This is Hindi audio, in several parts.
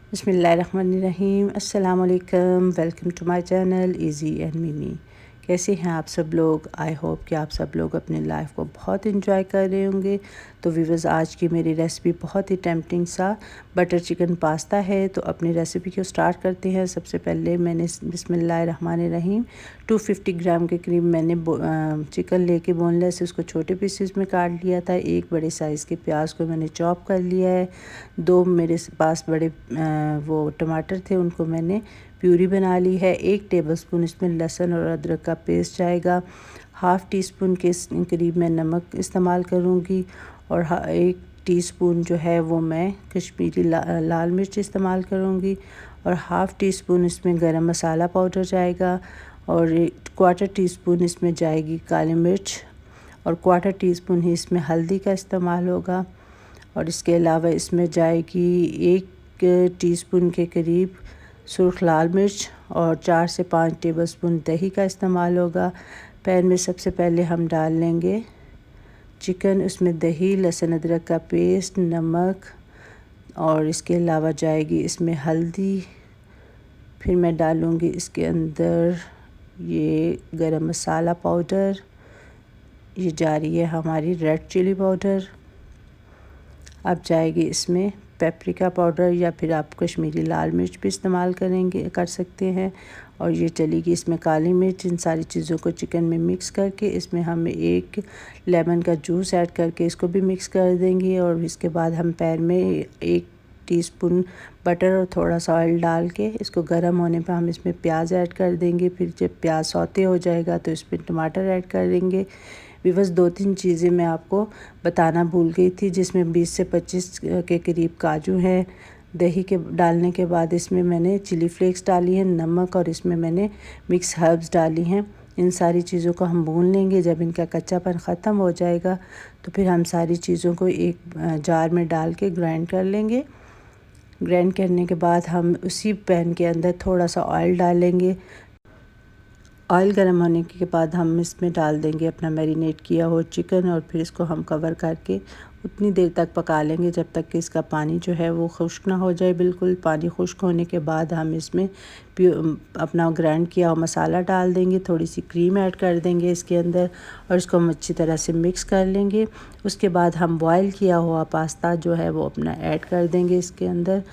बिस्मिल्लाहिर्रहमानिर्रहीम। अस्सलाम वालेकुम। Welcome to my channel easy and Mimi. कैसे हैं आप सब लोग? आई होप कि आप सब लोग अपनी लाइफ को बहुत इंजॉय कर रहे होंगे। तो व्यूअर्स, आज की मेरी रेसिपी बहुत ही टेम्पटिंग सा बटर चिकन पास्ता है। तो अपनी रेसिपी को स्टार्ट करते हैं। सबसे पहले मैंने बिस्मिल्लाहिर्रहमानिर्रहीम 250 ग्राम के करीब मैंने चिकन लेके बोनलेस उसको छोटे पीसेस में काट लिया था। एक बड़े साइज़ के प्याज को मैंने चॉप कर लिया है। दो मेरे पास बड़े वो टमाटर थे, उनको मैंने प्यूरी बना ली है। 1 टेबलस्पून इसमें लहसुन और अदरक का पेस्ट जाएगा। हाफ़ टी स्पून के करीब मैं नमक इस्तेमाल करूँगी और 1 टीस्पून जो है वो मैं कश्मीरी लाल मिर्च इस्तेमाल करूँगी और हाफ़ टी स्पून इसमें गरम मसाला पाउडर जाएगा और 1/4 टीस्पून इसमें जाएगी काली मिर्च और 1/4 टीस्पून ही इसमें हल्दी का इस्तेमाल होगा और इसके अलावा इसमें जाएगी 1 टीस्पून के करीब सुर्ख लाल मिर्च और 4 से 5 टेबलस्पून दही का इस्तेमाल होगा। पैन में सबसे पहले हम डाल लेंगे चिकन, उसमें दही, लहसुन अदरक का पेस्ट, नमक और इसके अलावा जाएगी इसमें हल्दी। फिर मैं डालूँगी इसके अंदर ये गरम मसाला पाउडर, ये जा रही है हमारी रेड चिली पाउडर। अब जाएगी इसमें पेपरिका पाउडर या फिर आप कश्मीरी लाल मिर्च भी इस्तेमाल कर सकते हैं और ये चलेगी इसमें काली मिर्च। इन सारी चीज़ों को चिकन में मिक्स करके इसमें हम 1 लेमन का जूस ऐड करके इसको भी मिक्स कर देंगे और इसके बाद हम पैन में 1 टीस्पून बटर और थोड़ा सा ऑयल डाल के इसको गर्म होने पर हम इसमें प्याज ऐड कर देंगे। फिर जब प्याज सौते हो जाएगा तो इसमें टमाटर ऐड कर देंगे। बस 2-3 चीज़ें मैं आपको बताना भूल गई थी, जिसमें 20 से 25 के करीब काजू हैं। दही के डालने के बाद इसमें मैंने चिली फ्लेक्स डाली है, नमक और इसमें मैंने मिक्स हर्ब्स डाली हैं। इन सारी चीज़ों को हम भून लेंगे। जब इनका कच्चापन ख़त्म हो जाएगा तो फिर हम सारी चीज़ों को एक जार में डाल के ग्राइंड कर लेंगे। ग्राइंड करने के बाद हम उसी पैन के अंदर थोड़ा सा ऑयल डालेंगे। ऑयल गर्म होने के बाद हम इसमें डाल देंगे अपना मैरिनेट किया हुआ चिकन और फिर इसको हम कवर करके उतनी देर तक पका लेंगे जब तक कि इसका पानी जो है वो खुश्क ना हो जाए। बिल्कुल पानी खुश्क होने के बाद हम इसमें अपना ग्राइंड किया हुआ मसाला डाल देंगे, थोड़ी सी क्रीम ऐड कर देंगे इसके अंदर और इसको हम अच्छी तरह से मिक्स कर लेंगे। उसके बाद हम बॉयल किया हुआ पास्ता जो है वो अपना ऐड कर देंगे इसके अंदर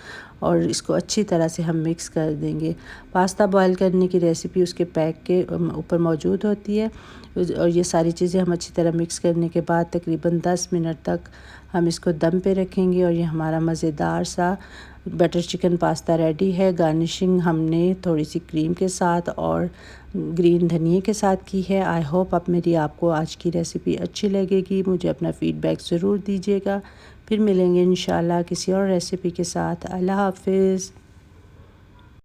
और इसको अच्छी तरह से हम मिक्स कर देंगे। पास्ता बॉयल करने की रेसिपी उसके पैक के ऊपर मौजूद होती है और ये सारी चीज़ें हम अच्छी तरह मिक्स करने के बाद तकरीबन 10 मिनट तक हम इसको दम पे रखेंगे और ये हमारा मज़ेदार सा बटर चिकन पास्ता रेडी है। गार्निशिंग हमने थोड़ी सी क्रीम के साथ और ग्रीन धनिए के साथ की है। आई होप आपको आज की रेसिपी अच्छी लगेगी। मुझे अपना फ़ीडबैक ज़रूर दीजिएगा। फिर मिलेंगे इंशाल्लाह किसी और रेसिपी के साथ। अल्लाह हाफ़िज़।